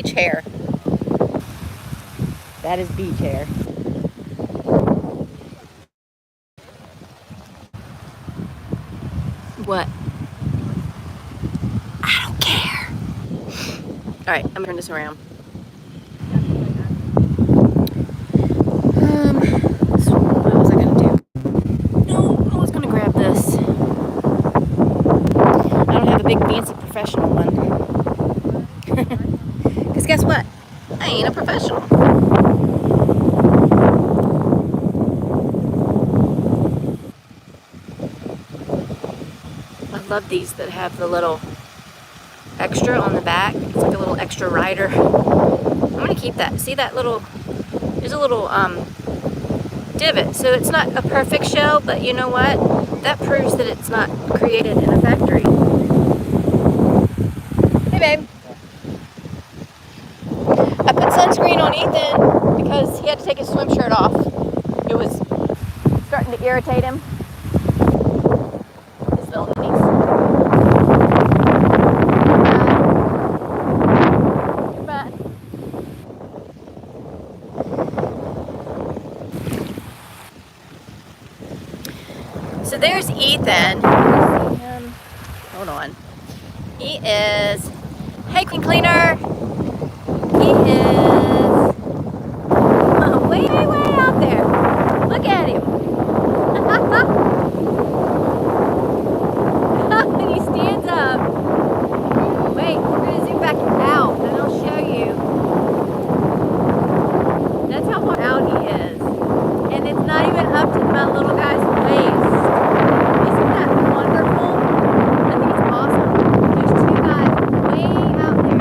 Beach hair. That is beach hair. What? I don't care. Alright, I'm gonna turn this around. What was I gonna do? No, I was gonna grab this. I don't have a big fancy professional one. Because guess what? I ain't a professional. I love these that have the little extra on the back. It's like a little extra rider. I'm gonna keep that. See that little, there's a little divot. So it's not a perfect shell, but you know what? That proves that it's not created in a factory. Hey babe. I put sunscreen on Ethan because he had to take his swim shirt off. It was starting to irritate him. His little knees. Goodbye. So there's Ethan. Hold on. He is, hey Queen Cleaner. He is way out there. Look at him. And he stands up. Wait, we're going to zoom back out and I'll show you. That's how far out he is. And it's not even up to my little guy's waist. Isn't that wonderful? I think it's awesome. There's two guys way out there.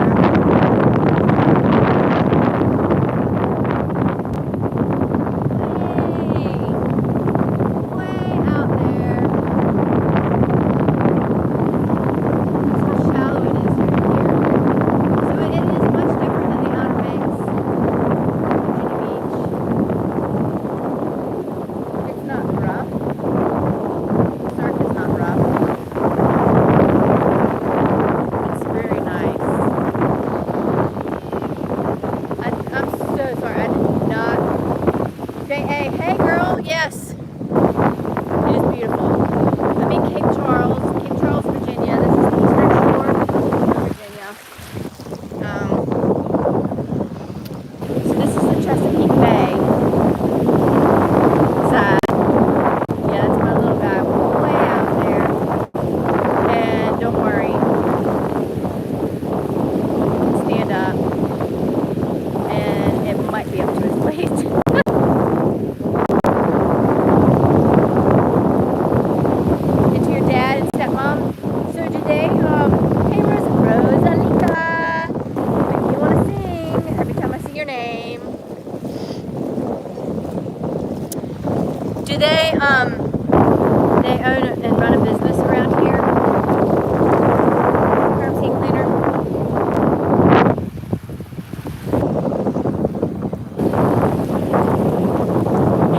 Hey girl, yes. It is beautiful. I'm in Cape Charles, Virginia. This is the eastern shore of Virginia. So this is the Chesapeake Bay side. Yeah, that's my little guy way out there. And don't worry. Stand up. And it might be up to his waist. Do they own and run a business around here? Pharmacy cleaner.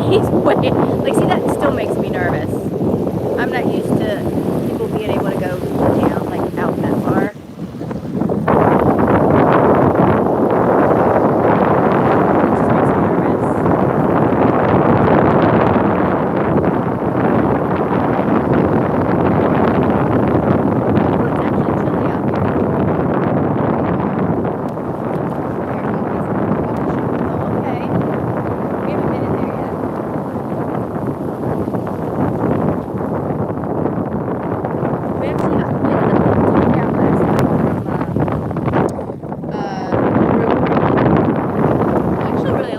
He's way, like, see, that still makes me nervous. I'm not used to people being able to go down, like, out that far.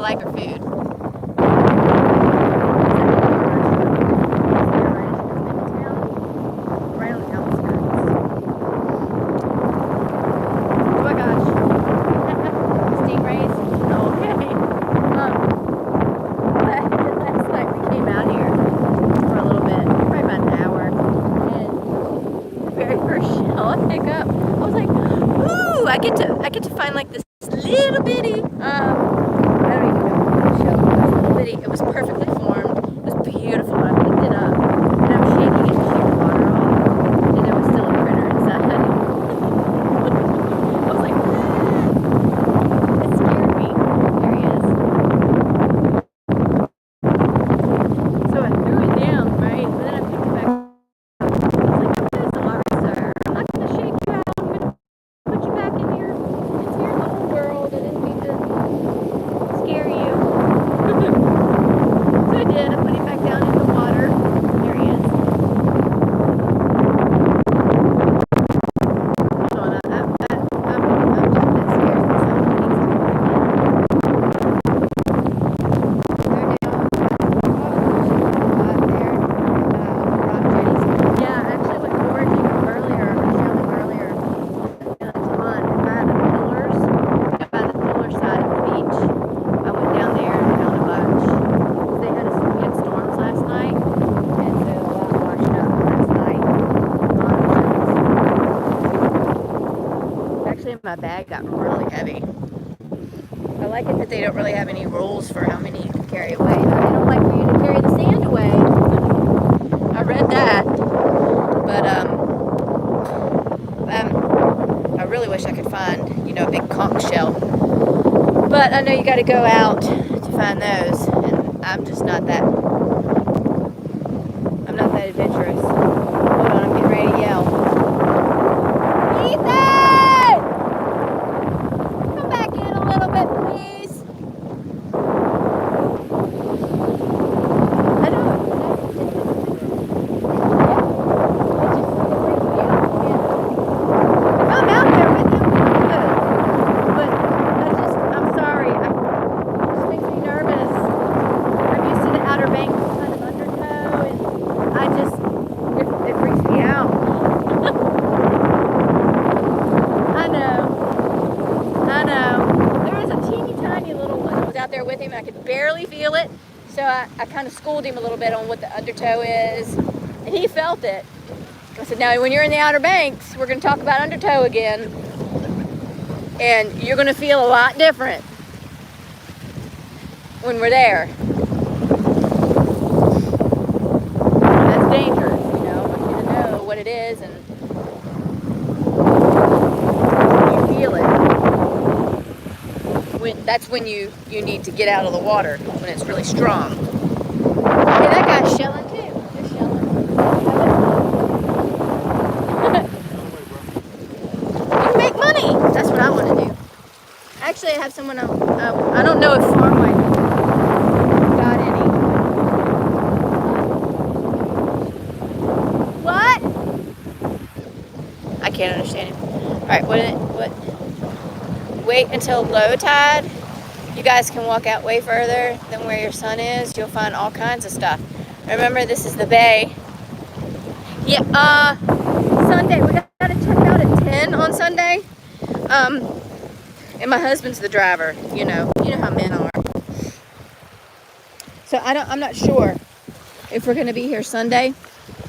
Like her food. Right on the outskirts. Oh my gosh. Stingrays. Oh, okay. Last night we came out here for a little bit, probably about an hour, and the very first shell I pick up, I was like, ooh, I get to find like this little bitty I don't even know what the shell was. It was perfectly formed. It was beautiful. I picked it up and I was shaking it to shake the water off, and there was still a critter inside. I was like, my bag got really heavy. I like it that they don't really have any rules for how many you can carry away. Now, they don't like for you to carry the sand away. I read that. But I really wish I could find, you know, a big conch shell. But I know you got to go out to find those, and I'm just not that. I'm not that adventurous. Hold on, I'm getting ready to yell. Ethan! Come back in a little bit, please. I know. I'm out there with him, but I'm sorry. It just makes me nervous. I'm used to the Outer Banks kind of undertow, and it freaks me out. I know. There was a teeny tiny little one. I was out there with him, and I could barely feel it, so I kind of schooled him a little bit on what the undertow is, and he felt it. I said, now when you're in the Outer Banks, we're going to talk about undertow again, and you're going to feel a lot different when we're there. That's dangerous, you know. I want you to know what it is, and you feel it. That's when you need to get out of the water, when it's really strong. Hey, that guy's shelling too. They're shelling. You make money. That's what I want to do. Actually, I have someone. I don't know if Farmway got any. What? I can't understand him. All right, what? Wait until low tide. You guys can walk out way further than where your sun is. You'll find all kinds of stuff. Remember, this is the bay. Yeah, Sunday. We got to check out at 10 on Sunday. And my husband's the driver. You know how men are. So I'm not sure if we're going to be here Sunday,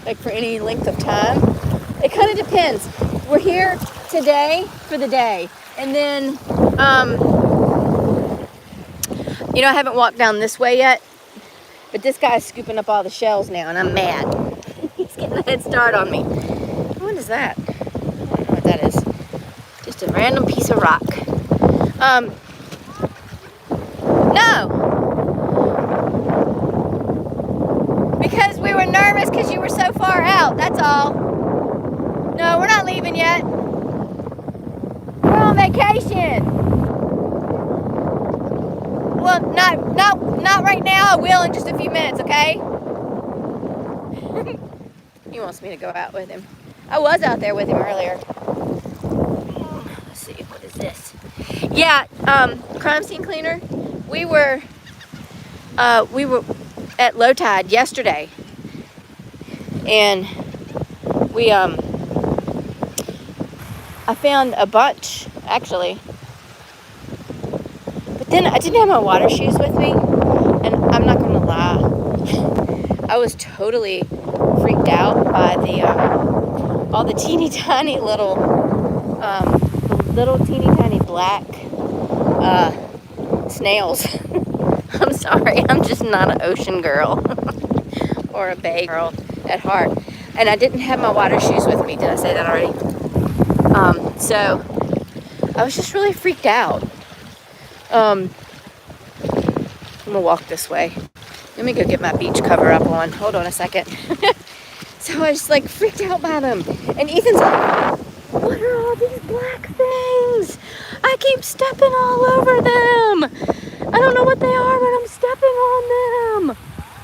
like for any length of time. It kind of depends. We're here today for the day, and then you know, I haven't walked down this way yet, but this guy's scooping up all the shells now, and I'm mad. He's getting a head start on me. What is that? I don't know what that is. Just a random piece of rock. No! Because we were nervous because you were so far out, that's all. No, we're not leaving yet. We're on vacation. Well, not right now. I will in just a few minutes, okay? He wants me to go out with him. I was out there with him earlier. Let's see, what is this? Yeah, crime scene cleaner. We were at low tide yesterday, and I found a bunch actually. Then I didn't have my water shoes with me, and I'm not going to lie, I was totally freaked out by all the teeny tiny little teeny tiny black snails. I'm sorry, I'm just not an ocean girl or a bay girl at heart, and I didn't have my water shoes with me. Did I say that already? So I was just really freaked out. I'm gonna walk this way. Let me go get my beach cover up on. Hold on a second. So I was like freaked out by them. And Ethan's like, what are all these black things? I keep stepping all over them. I don't know what they are, but I'm stepping on them.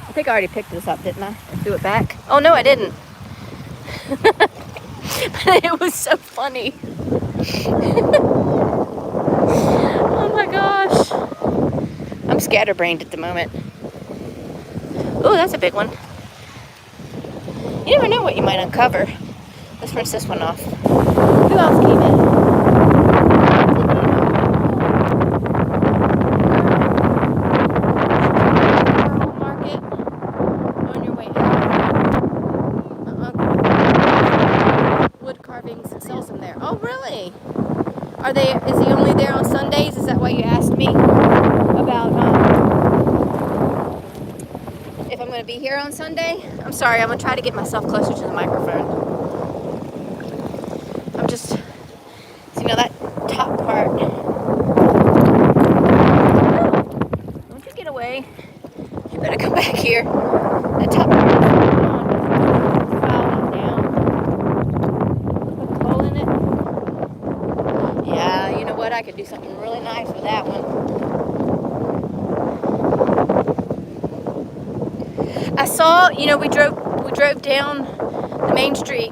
I think I already picked this up, didn't I? And threw it back. Oh no, I didn't. But it was so funny. Oh my gosh. I'm scatterbrained at the moment. Oh, that's a big one. You never know what you might uncover. Let's rinse this one off. Who else came in? Market on your way out. Wood carvings sells them there. Oh, really? Are they why you asked me about if I'm going to be here on Sunday. I'm sorry, I'm going to try to get myself closer to the microphone. I'm just, so you know, that top part. Don't you get away. You better come back here. That top part is falling down. Put a hole in it. Yeah, you know what? I could do something really nice with that one. I saw, you know, we drove down the main street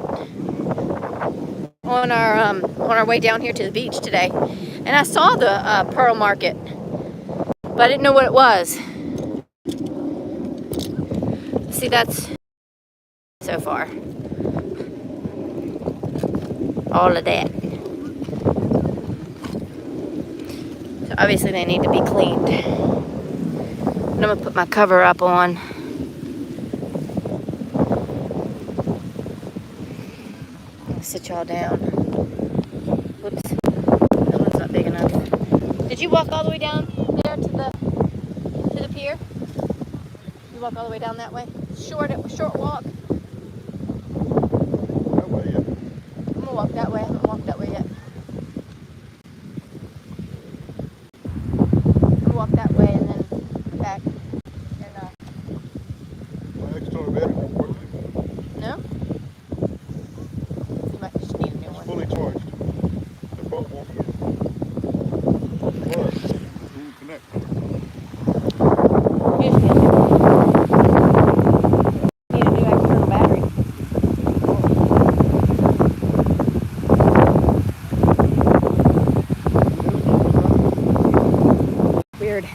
on our way down here to the beach today, and I saw the Pearl Market, but I didn't know what it was. See, that's so far. All of that. So obviously they need to be cleaned. And I'm gonna put my cover up on. I'll sit y'all down. Whoops. That one's not big enough. Did you walk all the way down there to the pier? You walk all the way down that way? Short walk. That way, yeah. I'm gonna walk that way. I haven't walked that way yet. I'm gonna walk that way and then back. And My external battery won't work. no? You might just need a new It's one. fully charged. The boat won't get it. But it won't connect. You just need a new external battery. Weird.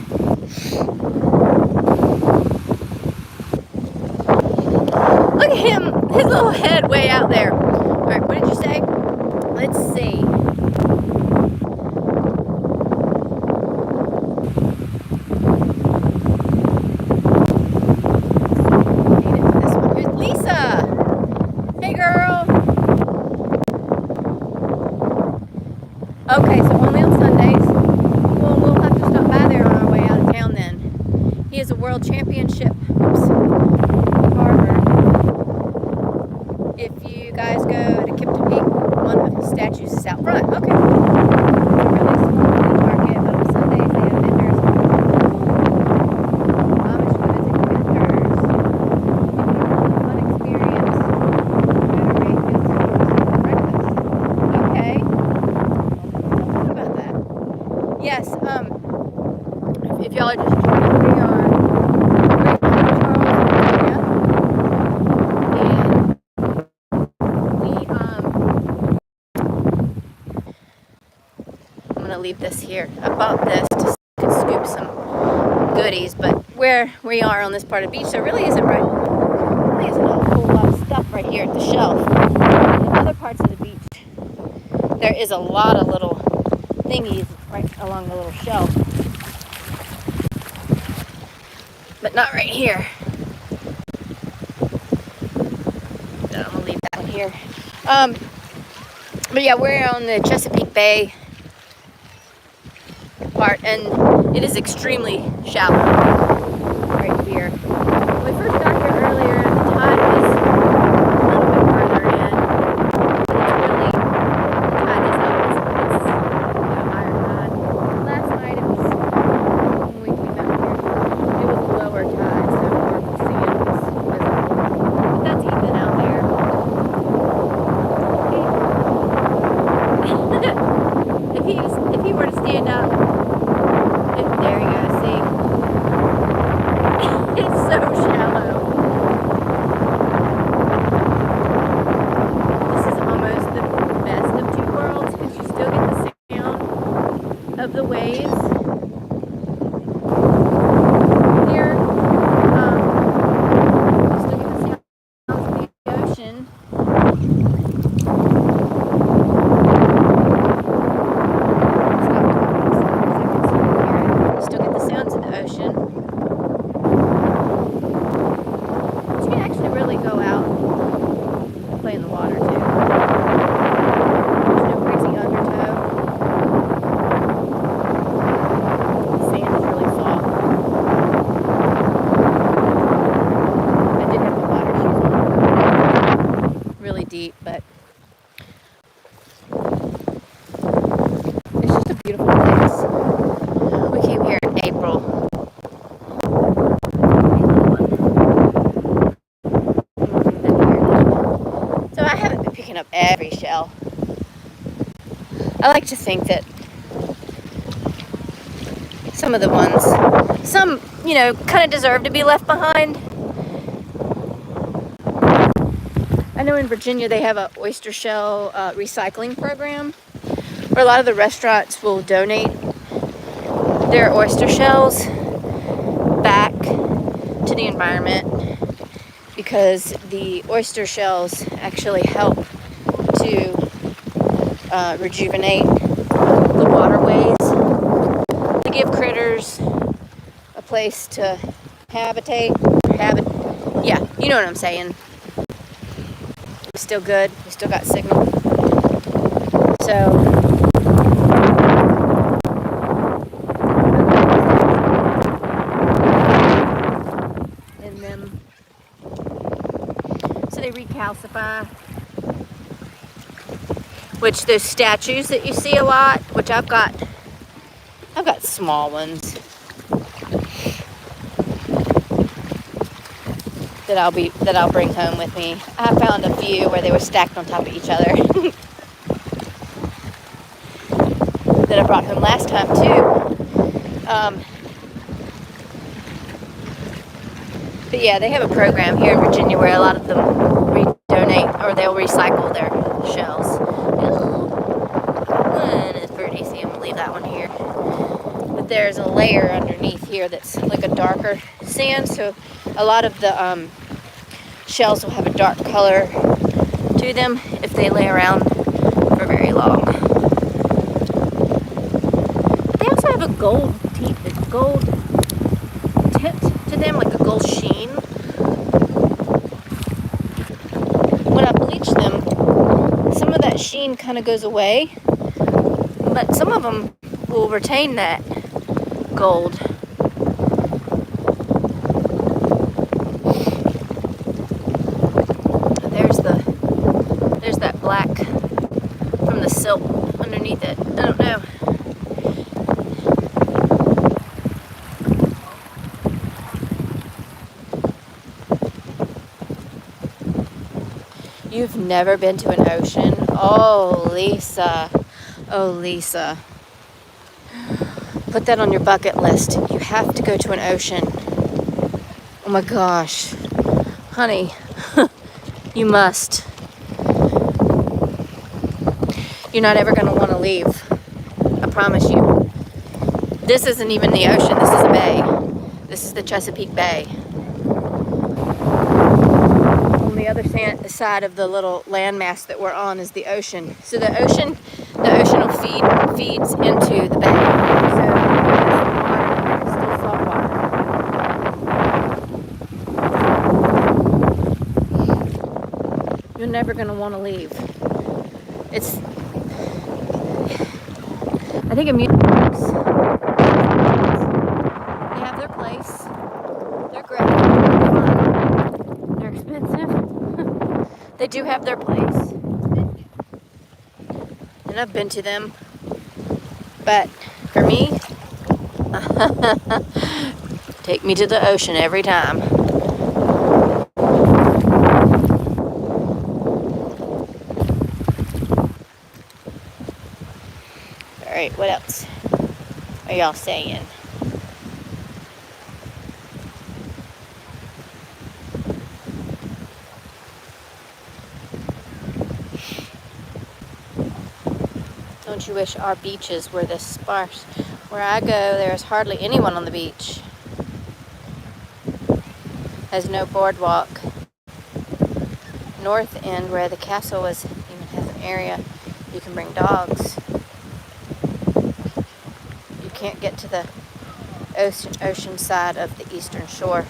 Look at him, his little head way out there. All right, what did you say? Let's see. This one. Here's Lisa. Hey, girl. Okay, so only on Sundays. Well, we'll have to stop by there on our way out of town then. He is a world championship farmer. If you guys go to Kipton Peak, one of his statues is out front. Okay. It's a really small food market, but on Sundays they have vendors. Amish women take vendors. If you want a fun experience, better make it to breakfast. Okay. What about that? Yes, if y'all are just joining, we are right in Charles area, and we I'm gonna leave this here. I bought this to scoop some goodies, but where we are on this part of the beach, there really isn't a whole lot of stuff right here at the shelf. In other parts of the beach, there is a lot of little thingies right along the little shelf, but not right here. So I'm gonna leave that one here. But yeah, we're on the Chesapeake Bay part, and it is extremely shallow right here. When we first got here earlier, the tide was a little bit further in. It's really, the tide is up. It's a higher tide. Last night it was, when we came out here, it was lower tide, so more of the sand was visible. But that's even out there. If he were to stand up, there you go, see? It's so shallow. This is almost the best of two worlds because you still get the sound of the waves here. You still get the sounds of the ocean. You still get the sounds of the ocean. But you can actually really go out and play in the water too. There's no crazy undertow. every shell. I like to think that some of the ones, some, you know, kind of deserve to be left behind. I know in Virginia they have an oyster shell recycling program where a lot of the restaurants will donate their oyster shells back to the environment because the oyster shells actually help to rejuvenate the waterways, to give critters a place to yeah, you know what I'm saying. Still good, we still got signal. So in them, so they recalcify, which those statues that you see a lot, which I've got small ones that I'll bring home with me. I found a few where they were stacked on top of each other that I brought home last time too. But yeah, they have a program here in Virginia where a lot of them donate or they'll recycle their shells. One is pretty, so I'm gonna leave that one here. But there's a layer underneath here that's like a darker sand, so a lot of the shells will have a dark color to them if they lay around for very long. They also have a gold tint to them, like a gold sheen. When I bleach them, some of that sheen kind of goes away, but some of them will retain that gold. There's that black from the silk underneath it. I don't know. You've never been to an ocean? Oh, Lisa. Oh, Lisa. Put that on your bucket list. You have to go to an ocean. Oh my gosh. Honey, you must. You're not ever going to want to leave. I promise you. This isn't even the ocean. This is a bay. This is the Chesapeake Bay. On the other side of the little landmass that we're on is the ocean. So the ocean will feeds into the bay. So it's still salt water. You're never going to want to leave. I think amusement parks, they have their place. They're great. They're expensive. They do have their place. And I've been to them. But for me, take me to the ocean every time. Alright, what else are y'all saying? Don't you wish our beaches were this sparse? Where I go, there's hardly anyone on the beach. Has no boardwalk. North end, where the castle was, even has an area you can bring dogs. You can't get to the ocean side of the eastern shore.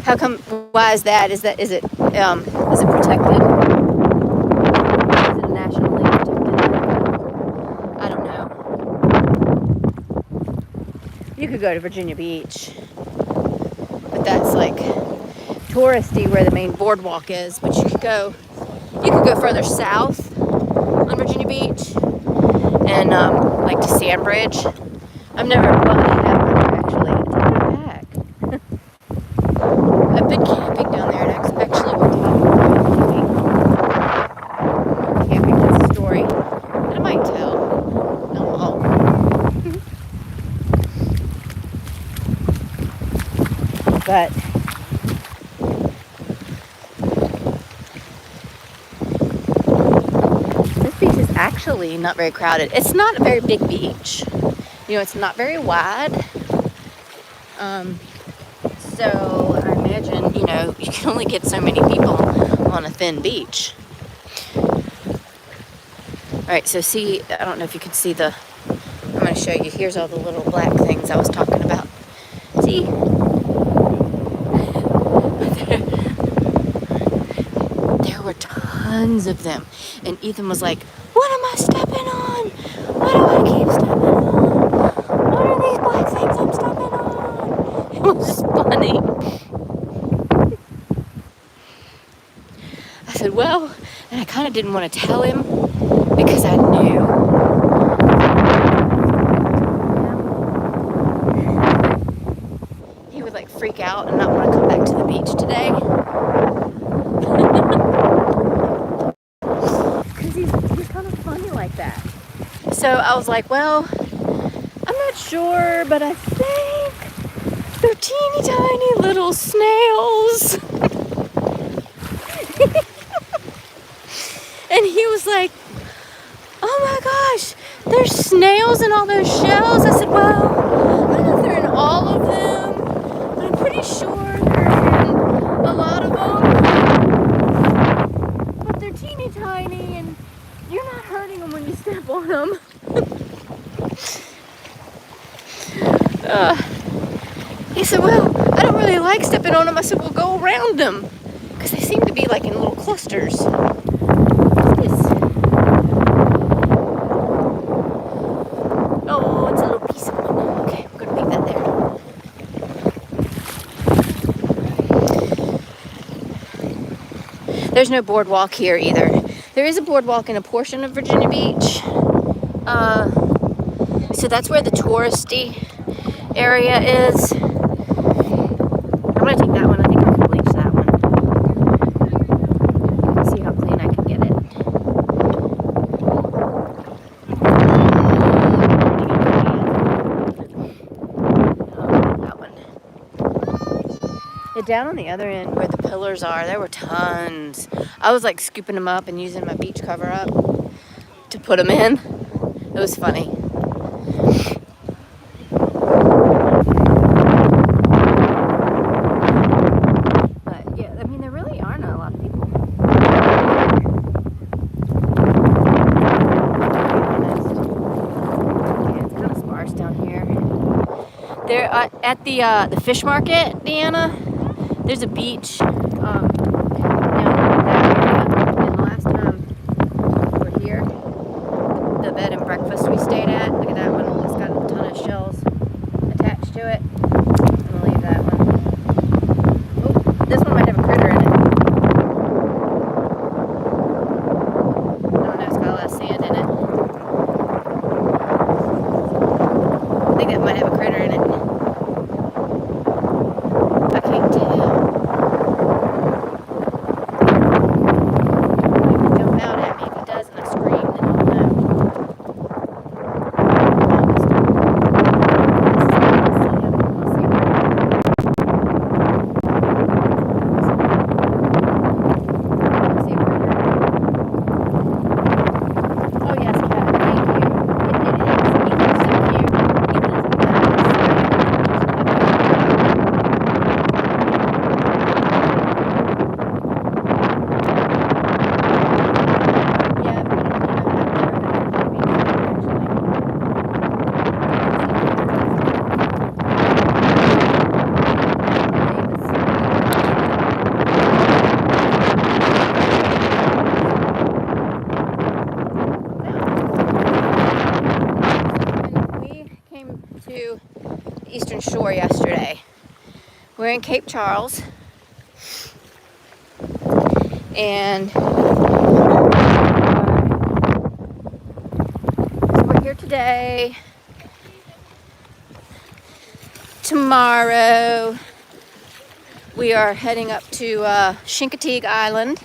How come? Why is that? Is it protected? Is it nationally protected? I don't know. You could go to Virginia Beach, but that's like touristy where the main boardwalk is. But you could go further south on Virginia Beach and like to Sandbridge. I've never, well, I have actually. I take it back. I've been camping down there, and I actually went camping. But this beach is actually not very crowded. It's not a very big beach. You know, it's not very wide. So I imagine, you know, you can only get so many people on a thin beach. All right, so see, I don't know if you can see I'm going to show you. Here's all the little black things I was talking about. See? There were tons of them. And Ethan was like, what am I stepping on? Why do I keep stepping on? What are these black things I'm stepping on? It was funny. I said, well, and I kind of didn't want to tell him because I knew. He would like freak out and not want to come back to the beach today. Because he's kind of funny like that. So I was like, well, I'm not sure, but I think they're teeny tiny little snails. And he was like, oh my gosh, there's snails in all those shells. I said, well, I don't know if they're in all of them, but I'm pretty sure they're in a lot of them. But they're teeny tiny and you're not hurting them when you step on them. He said, well, I don't really like stepping on them. I said, well, go around them. Because they seem to be like in little clusters. Oh, it's a little piece of one. Okay, I'm going to leave that there. There's no boardwalk here either. There is a boardwalk in a portion of Virginia Beach. So that's where the touristy area is. I'm going to take that one. I think I can bleach that one. See how clean I can get it. That one. Yeah, down on the other end where the pillars are, there were tons. I was like scooping them up and using my beach cover up to put them in. It was funny. But yeah, I mean, there really are not a lot of people. Yeah, it's kind of sparse down here. There at the fish market, Deanna, there's a beach. Down that area. And the last time we were here, the bed and breakfast we stayed at, look at that one. It's got a ton of shells attached to it. I'm gonna leave that one. Oh, this one might have a critter in it. I don't know, it's got a lot of sand in it. I think that might have a critter in it. I can't tell. Jump out at me if he does and I scream, then I'll know. Oh yes, Cat, thank you. It is. Ethan's so cute. Ethan's yeah, but you know, I've never been to we came to the Eastern Shore yesterday. We're in Cape Charles. And so we're here today. Tomorrow we are heading up to Chincoteague Island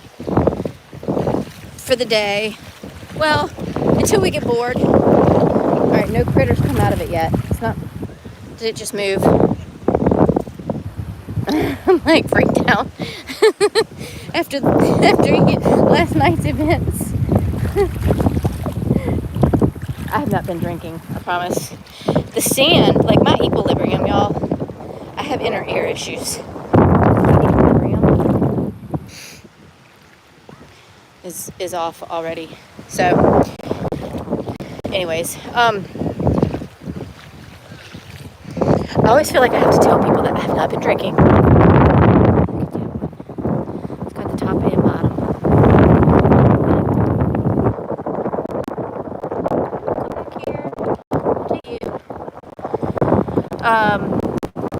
for the day. Well, until we get bored. All right, no critters come out of it yet. It's not. Did it just move? I'm like freaked out after last night's events. I have not been drinking, I promise. The sand, like my equilibrium, y'all. I have inner ear issues. My equilibrium is off already. So, anyways, I always feel like I have to tell people that I have not been drinking. It's got the top and bottom.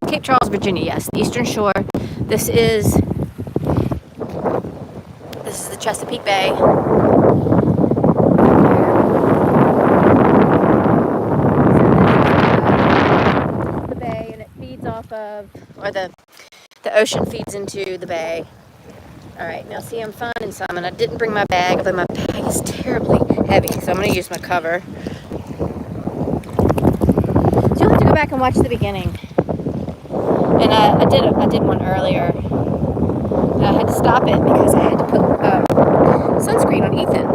Cape Charles, Virginia, yes, the Eastern Shore. This is the Chesapeake Bay. The bay, and it feeds off of, or the ocean feeds into the bay. All right, now see, I'm finding some, and I didn't bring my bag, although my bag is terribly heavy, so I'm going to use my cover. So you'll have to go back and watch the beginning. And I did one earlier. And I had to stop it because I had to put sunscreen on Ethan.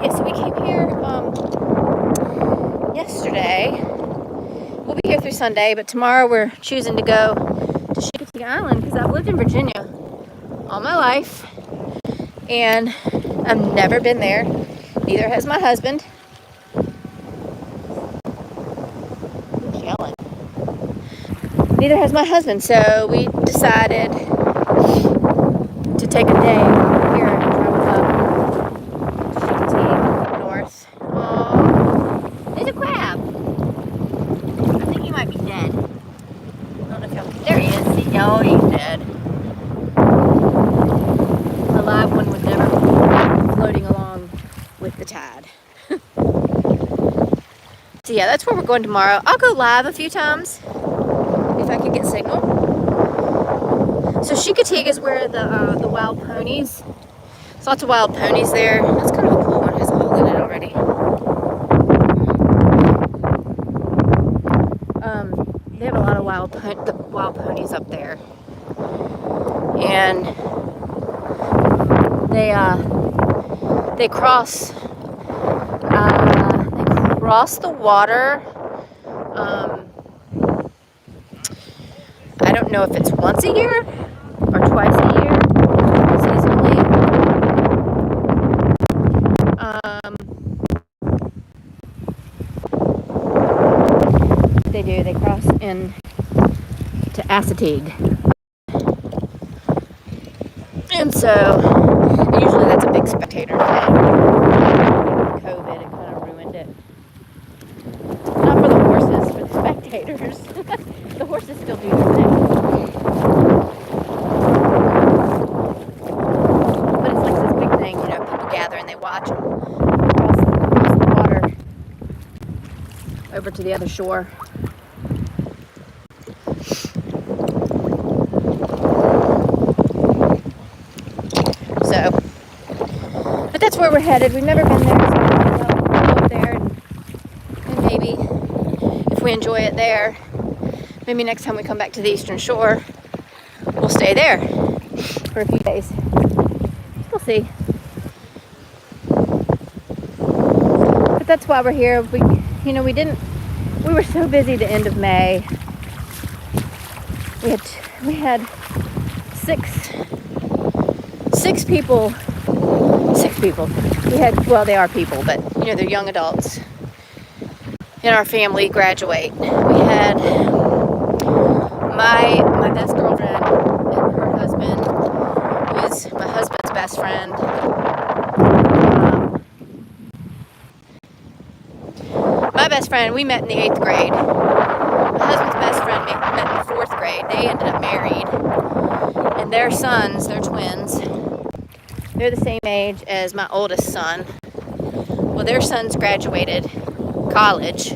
Yeah, so we came here yesterday. We'll be here through Sunday, but tomorrow we're choosing to go to Chincoteague Island because I've lived in Virginia all my life, and I've never been there. Neither has my husband. Neither has my husband, so we decided to take a day here and travel up Chincoteague north. Oh, there's a crab. I think he might be dead. I don't know if y'all can. There he is. See? Oh, he's dead. A live one would never be floating along with the tide. So yeah, that's where we're going tomorrow. I'll go live a few times if I can get signal. So Chincoteague is where the wild ponies. There's lots of wild ponies there. That's kind of a cool one. It has a hole in it already. They have a lot of wild ponies up there, and they cross the water. I don't know if it's once a year or twice a year seasonally. They do. They cross in to Assateague. And so, usually that's a big spectator thing. COVID, it kind of ruined it. Not for the horses, for the spectators. The horses still do their thing. But it's like this big thing, you know, people gather and they watch them cross the water over to the other shore. So, but that's where we're headed. We've never been there, so we'll go up there and maybe if we enjoy it there, maybe next time we come back to the Eastern Shore, we'll stay there for a few days. We'll see. But that's why we're here. We were so busy the end of May. We had six people. We had, well, they are people, but you know, they're young adults in our family graduate. We had my best girlfriend and her husband, who is my husband's best friend. My best friend, we met in the 8th grade. My husband's best friend met in the 4th grade. They ended up married. And their sons, they're twins. They're the same age as my oldest son. Well, their sons graduated college.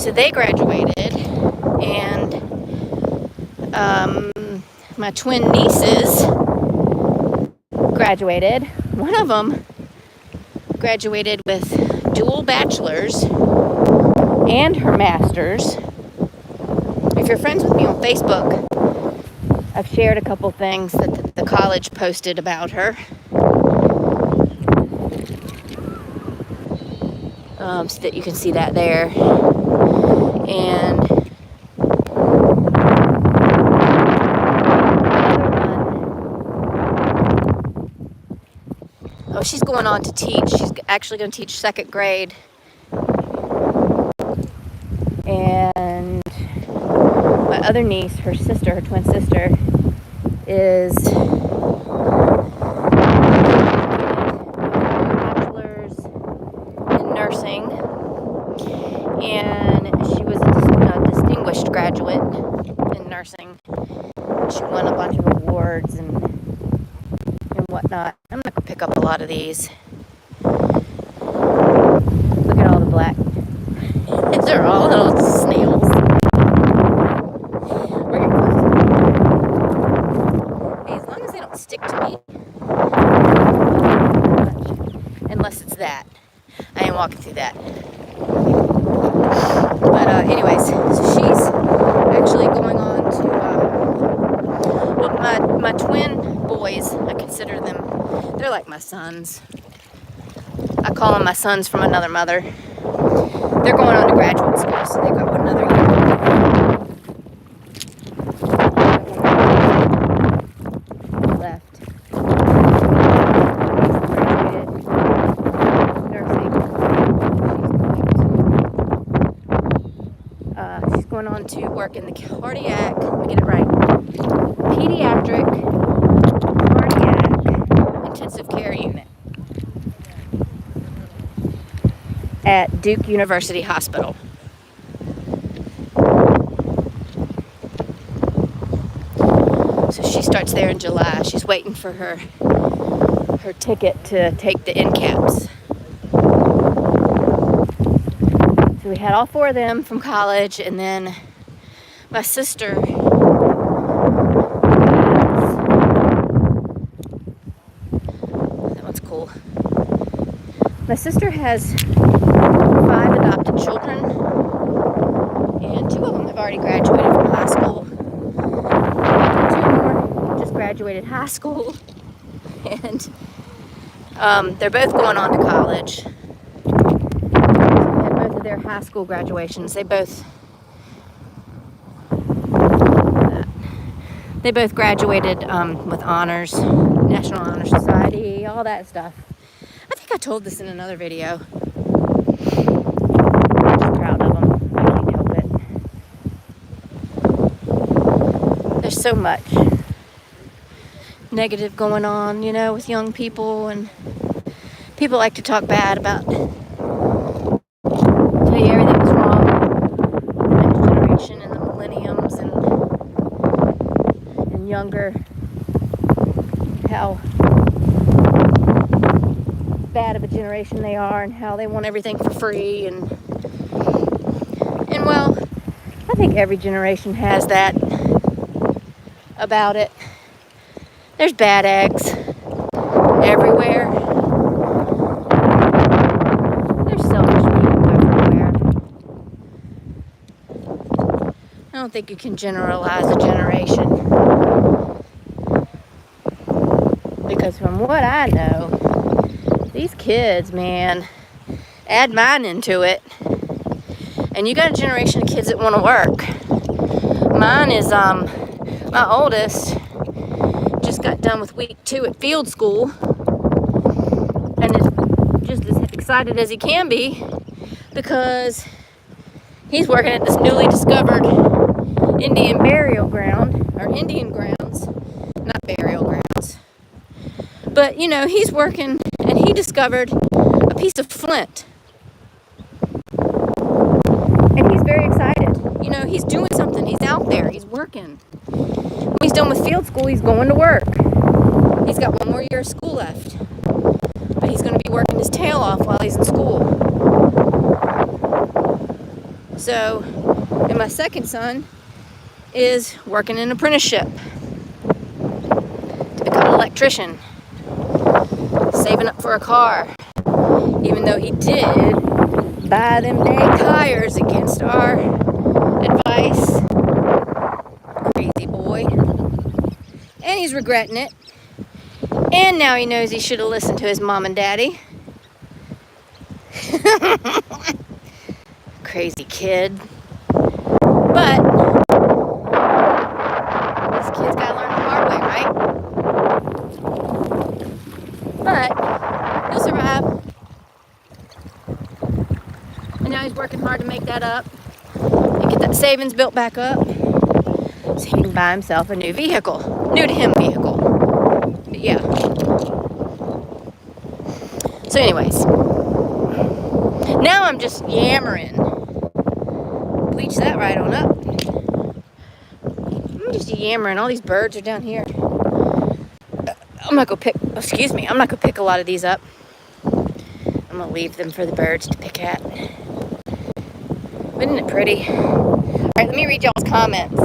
So they graduated, and my twin nieces graduated. One of them graduated with dual bachelor's and her master's. If you're friends with me on Facebook, I've shared a couple things that the college posted about her. So that you can see that there. And oh, she's going on to teach. She's actually going to teach second grade. And my other niece, her sister, her twin sister, is bachelor's in nursing, and she was a distinguished graduate in nursing. She won a bunch of awards and whatnot. I'm not gonna pick up a lot of these. Look at all the black. They're all little snails. We're getting close to them. Hey, as long as they don't stick to me. Unless it's that. I ain't walking through that. But anyways, so she's actually going on to well, my twin boys, I consider them, they're like my sons. I call them my sons from another mother. They're going on to graduate school, so they've got another year left. Graduated nursing. She's going on to work in the cardiac, let me get it right, pediatric cardiac intensive care unit at Duke University Hospital. So she starts there in July. She's waiting for her ticket to take the NCAPS. So we had all four of them from college, and then my sister that one's cool. My sister has 5 adopted children, and 2 of them have already graduated from high school. 2 more just graduated high school, and they're both going on to college. So we had both of their high school graduations. They both graduated with honors, National Honor Society, all that stuff. I think I told this in another video. I'm just proud of them. I can't help it. There's so much negative going on, you know, with young people, and people like to talk bad about, tell you everything was wrong with the next generation and the millenniums and younger, how bad of a generation they are and how they want everything for free, and well, I think every generation has that about it. There's bad eggs everywhere. There's selfish people everywhere. I don't think you can generalize a generation, because from what I know, these kids, man, add mine into it, and you got a generation of kids that want to work. Mine is, my oldest just got done with week 2 at field school, and is just as excited as he can be because he's working at this newly discovered Indian burial ground, or Indian grounds, not burial grounds. But, you know, he's working, and he discovered a piece of flint. And he's very excited. You know, he's doing something. He's out there. He's working. When he's done with field school, he's going to work. He's got 1 more year of school left. But he's going to be working his tail off while he's in school. So, and my second son is working an apprenticeship to become an electrician, saving up for a car. Even though he did buy them dang tires against our advice. Crazy boy. And he's regretting it. And now he knows he should have listened to his mom and daddy. Crazy kid. But this kid's got to learn the hard way, right? But he'll survive. And now he's working hard to make that up and get that savings built back up so he can buy himself a new vehicle. New to him vehicle. But yeah. So anyways, now I'm just yammering. Bleach that right on up. I'm just yammering. All these birds are down here. I'm not gonna pick a lot of these up. I'm gonna leave them for the birds to pick at. Isn't it pretty? All right, let me read y'all's comments.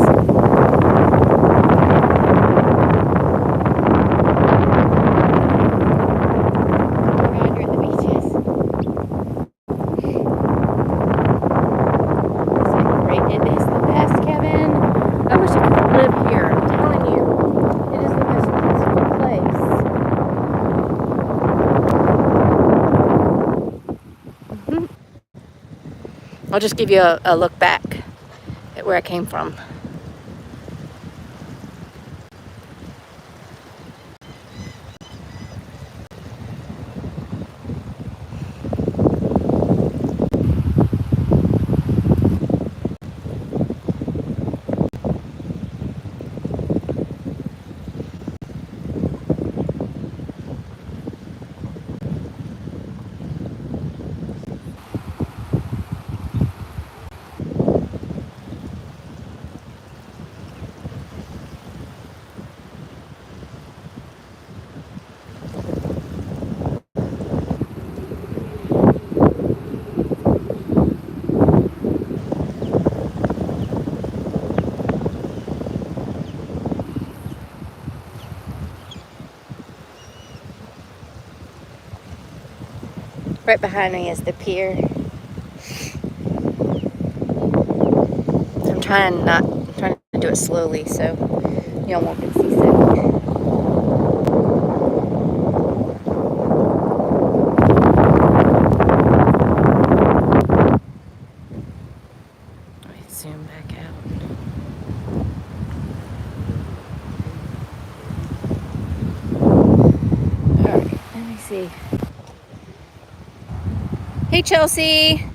I'll just give you a look back at where I came from. Right behind me is the pier. I'm trying to do it slowly so y'all won't get seasick. Let me zoom back out. Alright, let me see. Hey, Chelsea.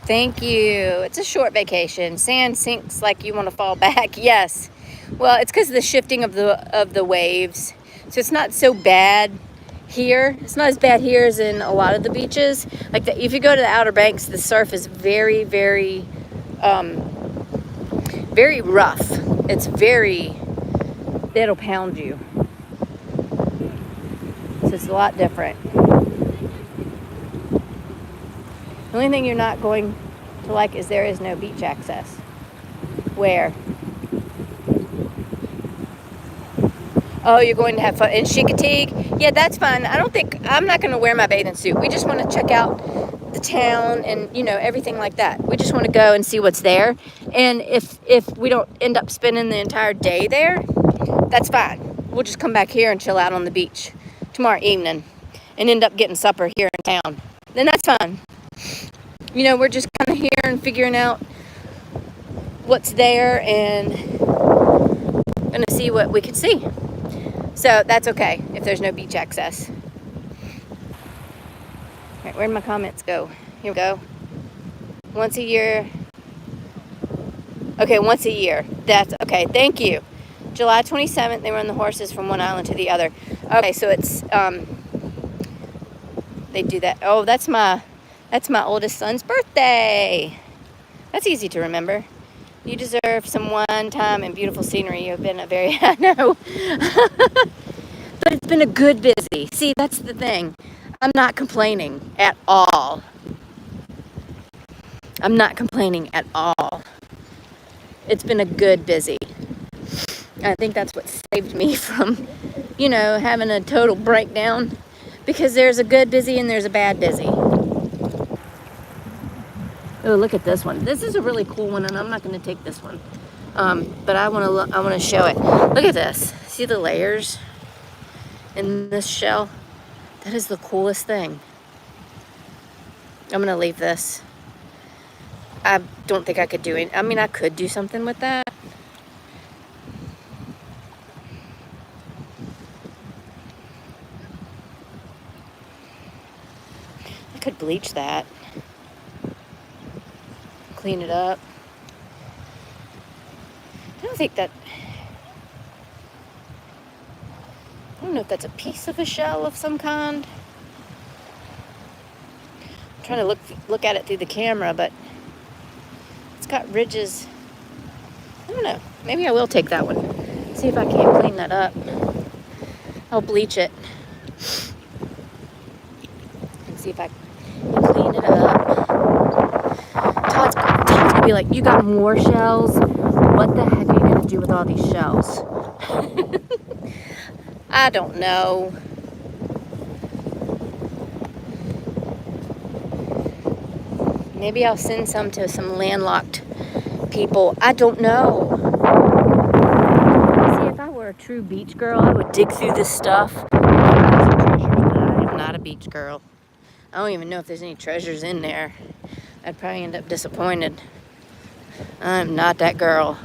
Thank you. It's a short vacation. Sand sinks like you want to fall back. Yes. Well, it's because of the shifting of the waves. So it's not so bad here. It's not as bad here as in a lot of the beaches. Like if you go to the Outer Banks, the surf is very, very, very rough. It'll pound you. So it's a lot different. The only thing you're not going to like is there is no beach access. Where? Oh, you're going to have fun in Chincoteague? Yeah, that's fine. I'm not going to wear my bathing suit. We just want to check out the town and, everything like that. We just want to go and see what's there. And if we don't end up spending the entire day there, that's fine. We'll just come back here and chill out on the beach tomorrow evening and end up getting supper here in town. Then that's fine. We're just kind of here and figuring out what's there and going to see what we can see. So that's okay if there's no beach access. All right, where'd my comments go? Here we go. Once a year. Okay, once a year. That's okay. Thank you. July 27th, they run the horses from one island to the other. Okay, so it's, they do that. Oh, that's my oldest son's birthday. That's easy to remember. You deserve some one-time and beautiful scenery. You've been I know. But it's been a good busy. See, that's the thing. I'm not complaining at all. I'm not complaining at all. It's been a good busy. I think that's what saved me from, having a total breakdown. Because there's a good busy and there's a bad busy. Oh, look at this one. This is a really cool one, and I'm not going to take this one. But I want to show it. Look at this. See the layers in this shell? That is the coolest thing. I'm going to leave this. I don't think I could do it. I mean, I could do something with that. I could bleach that. Clean it up. I don't think that... I don't know if that's a piece of a shell of some kind. I'm trying to look at it through the camera, but it's got ridges. I don't know. Maybe I will take that one. See if I can't clean that up. I'll bleach it. And see if I can clean it up. Todd's gonna be like, you got more shells? What the heck are you gonna do with all these shells? I don't know. Maybe I'll send some to some landlocked people. I don't know. See, if I were a true beach girl, I would dig through this stuff. But I am not a beach girl. I don't even know if there's any treasures in there. I'd probably end up disappointed. I'm not that girl.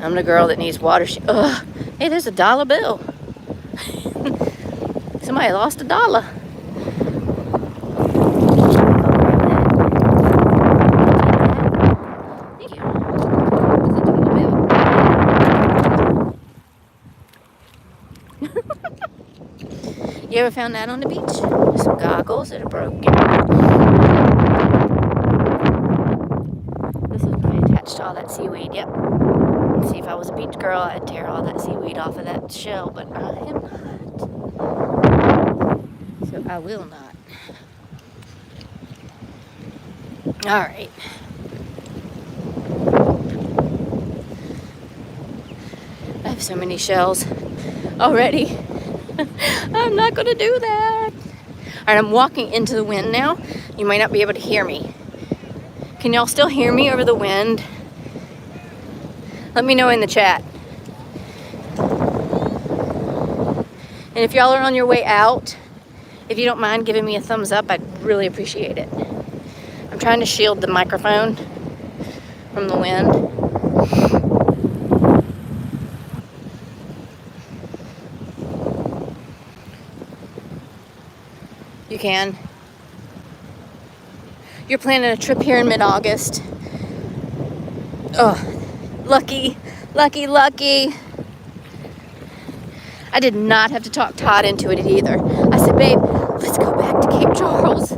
I'm the girl that needs water. Ugh. Hey, there's a dollar bill. Somebody lost a dollar. Thank you. It's a dollar bill. You ever found that on the beach? Some goggles that are broken. This is probably attached to all that seaweed. Yep. See, if I was a beach girl, I'd tear all that seaweed off of that shell, but I am not. So I will not. All right. I have so many shells already. I'm not going to do that. All right, I'm walking into the wind now. You might not be able to hear me. Can y'all still hear me over the wind? Let me know in the chat. And if y'all are on your way out, if you don't mind giving me a thumbs up, I'd really appreciate it. I'm trying to shield the microphone from the wind. You can. You're planning a trip here in mid-August. Oh. Lucky, lucky, lucky. I did not have to talk Todd into it either. I said, babe, let's go back to Cape Charles.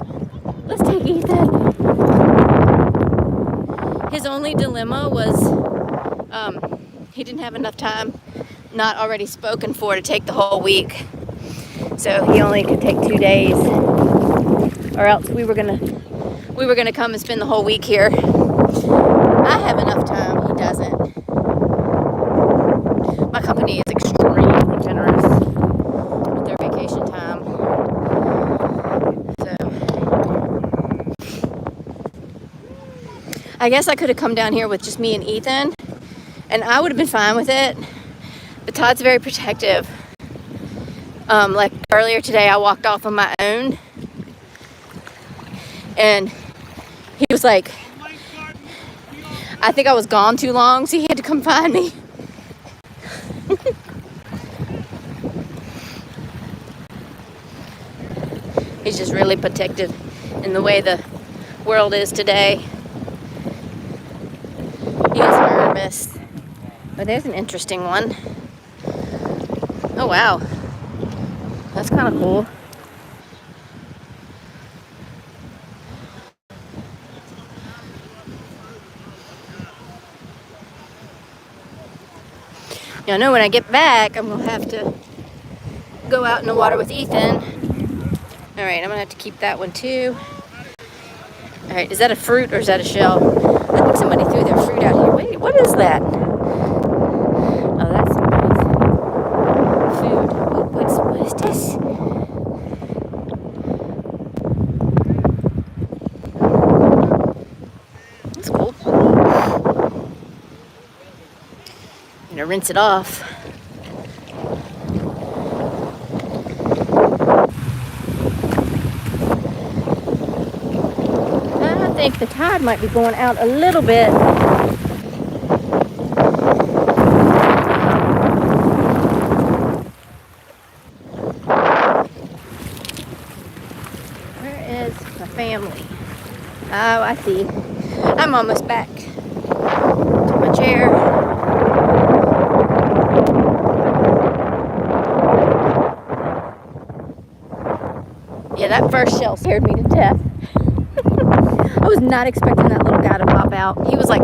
Let's take Ethan. His only dilemma was he didn't have enough time, not already spoken for, to take the whole week. So he only could take 2 days, or else we were gonna come and spend the whole week here. I have enough time. He doesn't. My company is extremely generous with their vacation time. So I guess I could have come down here with just me and Ethan, and I would have been fine with it. But Todd's very protective. Like earlier today, I walked off on my own, and he was like, I think I was gone too long, so he had to come find me. He's just really protective in the way the world is today. He was nervous. But there's an interesting one. Oh, wow. That's kind of cool. Now, I know when I get back, I'm going to have to go out in the water with Ethan. All right, I'm going to have to keep that one too. All right, is that a fruit or is that a shell? I think somebody threw their fruit out here. Wait, what is that? Oh, that's somebody's food. What is that? to rinse it off. I think the tide might be going out a little bit. Where is my family? Oh, I see. I'm almost back to my chair. Yeah, that first shell scared me to death. I was not expecting that little guy to pop out. He was like,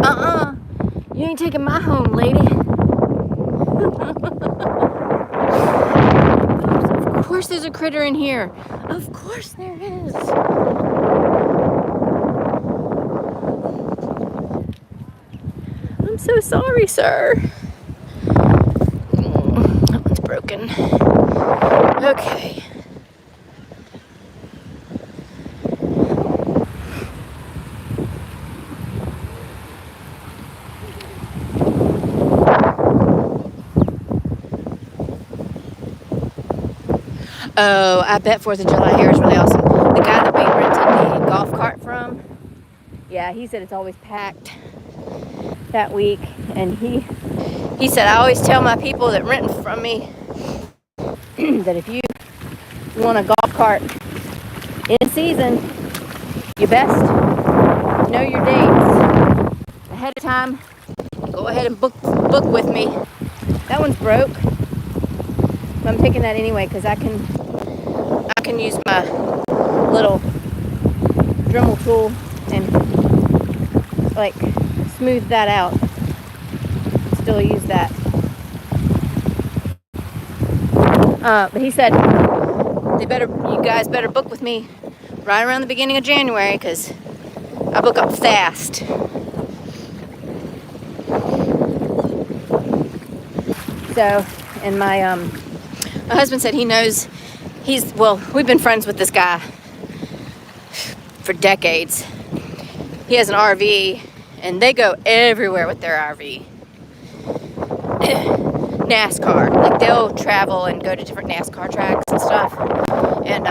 you ain't taking my home, lady. Of course there's a critter in here. Of course there is. I'm so sorry, sir. That one's broken. Okay. Oh, I bet 4th of July here is really awesome. The guy that we rented the golf cart from, yeah, he said it's always packed that week. And he said, I always tell my people that rent from me that if you want a golf cart in season, you best know your dates ahead of time. Go ahead and book with me. That one's broke. But I'm taking that anyway because I can use my little Dremel tool and like smooth that out. Still use that. But he said you guys better book with me right around the beginning of January because I book up fast. So, and my husband said he knows. We've been friends with this guy for decades. He has an RV, and they go everywhere with their RV. NASCAR, like they'll travel and go to different NASCAR tracks and stuff. And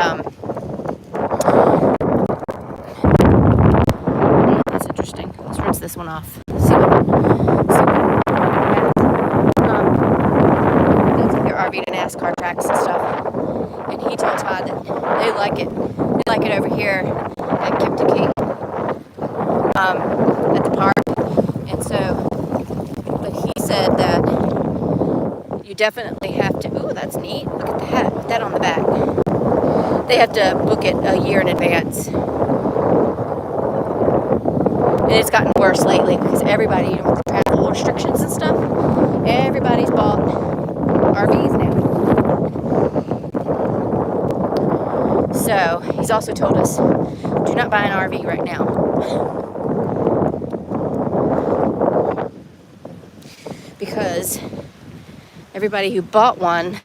that's interesting. Let's rinse this one off. See what they'll take their RV to NASCAR tracks and stuff. And he told Todd that they like it. They like it over here at Kiptiki, at the park. And so, but he said that you definitely have to, ooh, that's neat. Look at that, with that on the back. They have to book it a year in advance. And it's gotten worse lately because everybody, with the travel restrictions and stuff, everybody's bought RVs now. So he's also told us, do not buy an RV right now. Because everybody who bought one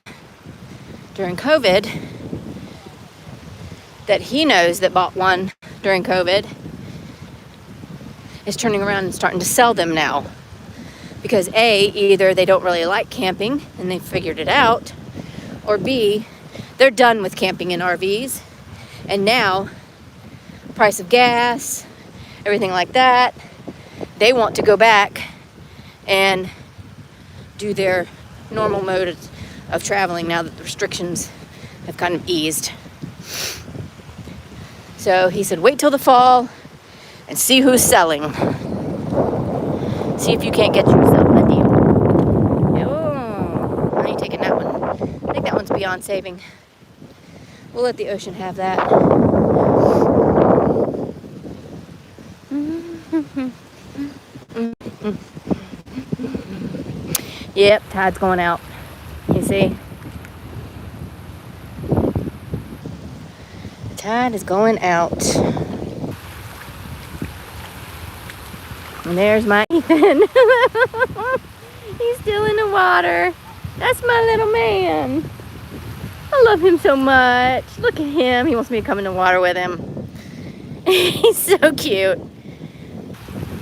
during COVID, that he knows that bought one during COVID, is turning around and starting to sell them now. Because A, either they don't really like camping and they figured it out, or B, they're done with camping in RVs. And now, price of gas, everything like that, they want to go back and do their normal mode of traveling now that the restrictions have kind of eased. So he said, wait till the fall and see who's selling. See if you can't get yourself a deal. Oh, I ain't taking that one. I think that one's beyond saving. We'll let the ocean have that. Yep, tide's going out. You see? The tide is going out. And there's my Ethan. He's still in the water. That's my little man. I love him so much. Look at him. He wants me to come in the water with him. He's so cute.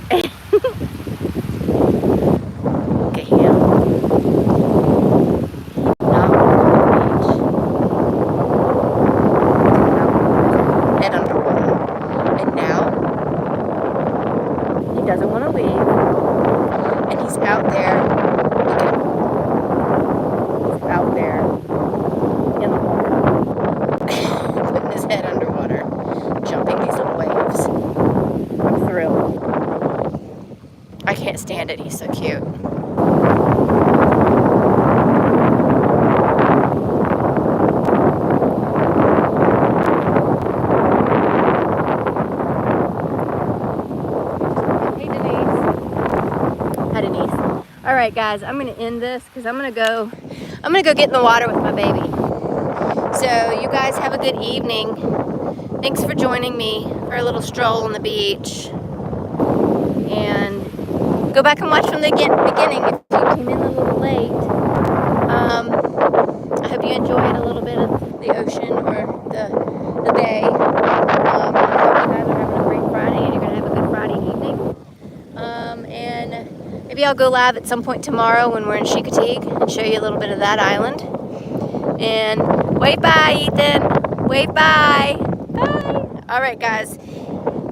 Look at him. stand it. He's so cute. Hey, Denise. Hi, Denise. All right, guys, I'm gonna end this because I'm gonna go get in the water with my baby. So you guys have a good evening. Thanks for joining me for a little stroll on the beach. And go back and watch from the beginning if you came in a little late. I hope you enjoyed a little bit of the ocean or the bay. I hope you guys are having a great Friday and you're gonna have a good Friday evening. And maybe I'll go live at some point tomorrow when we're in Chincoteague and show you a little bit of that island. And wave bye, Ethan. Wave bye. Bye. All right, guys.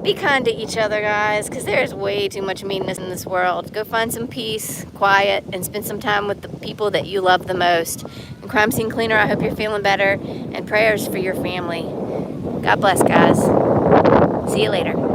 Be kind to each other, guys, because there's way too much meanness in this world. Go find some peace, quiet, and spend some time with the people that you love the most. And Crime Scene Cleaner, I hope you're feeling better, and prayers for your family. God bless, guys. See you later.